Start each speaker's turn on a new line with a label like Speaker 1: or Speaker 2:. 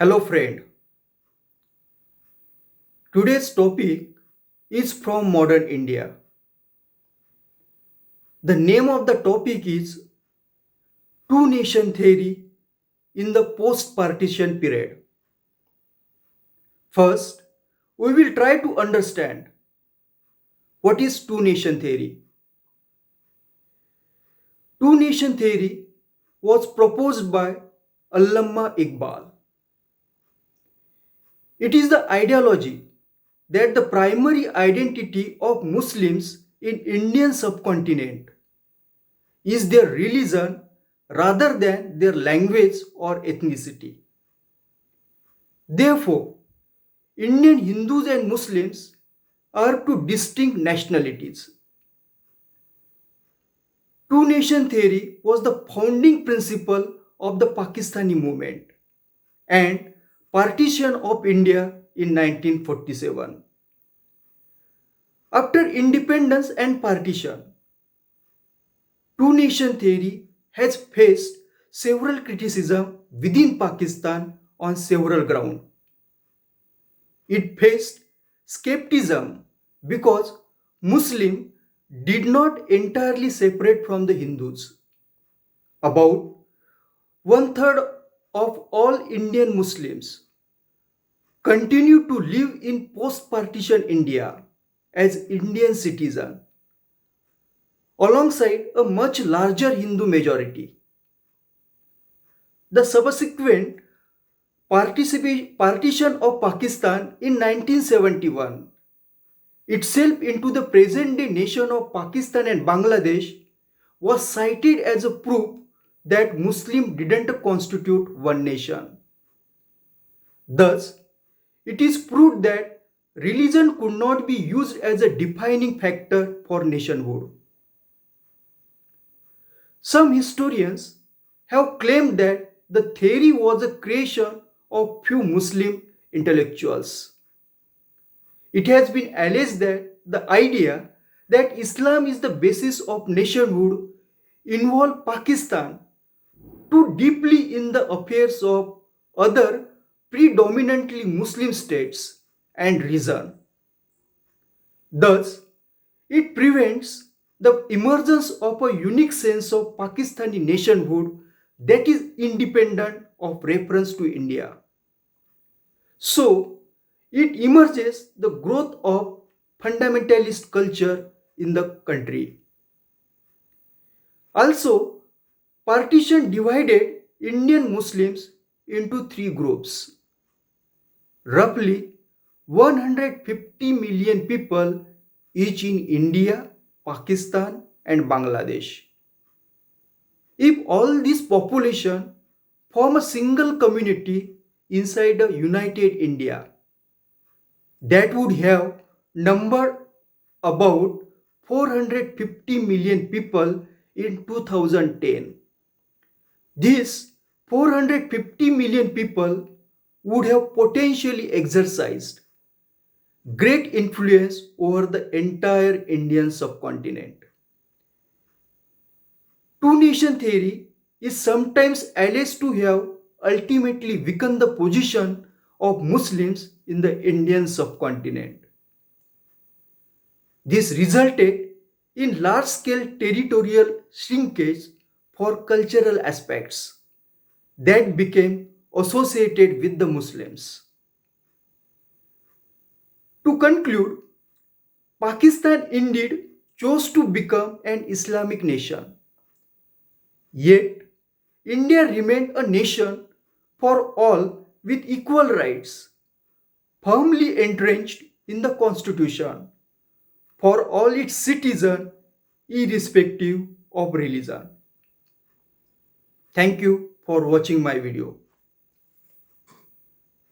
Speaker 1: Hello, friend. Today's topic is from modern India. The name of the topic is Two Nation Theory in the Post Partition Period. First, we will try to understand what is Two Nation Theory. Two Nation Theory was proposed by Allama Iqbal. It is the ideology that the primary identity of Muslims in Indian subcontinent is their religion rather than their language or ethnicity. Therefore, Indian Hindus and Muslims are two distinct nationalities. Two nation theory was the founding principle of the Pakistani movement and partition of India in 1947. After independence and partition, two nation theory has faced several criticism within Pakistan on several grounds. It faced skepticism because Muslims did not entirely separate from the Hindus. About one third of all Indian Muslims continue to live in post-partition India as Indian citizens, alongside a much larger Hindu majority. The subsequent partition of Pakistan in 1971 itself into the present day nation of Pakistan and Bangladesh was cited as a proof that Muslims didn't constitute one nation. Thus, it is proved that religion could not be used as a defining factor for nationhood. Some historians have claimed that the theory was a creation of few Muslim intellectuals. It has been alleged that the idea that Islam is the basis of nationhood involved Pakistan too deeply in the affairs of other predominantly Muslim states and region. Thus, it prevents the emergence of a unique sense of Pakistani nationhood that is independent of reference to India. So, it emerges the growth of fundamentalist culture in the country. Also, partition divided Indian Muslims into three groups. Roughly 150 million people each in India, Pakistan and Bangladesh. If all this population form a single community inside a united India, that would have numbered about 450 million people in 2010. These 450 million people would have potentially exercised great influence over the entire Indian subcontinent. Two nation theory is sometimes alleged to have ultimately weakened the position of Muslims in the Indian subcontinent. This resulted in large-scale territorial shrinkage for cultural aspects that became associated with the Muslims. To conclude, Pakistan indeed chose to become an Islamic nation. Yet, India remained a nation for all with equal rights, firmly entrenched in the constitution for all its citizens irrespective of religion. Thank you for watching my video.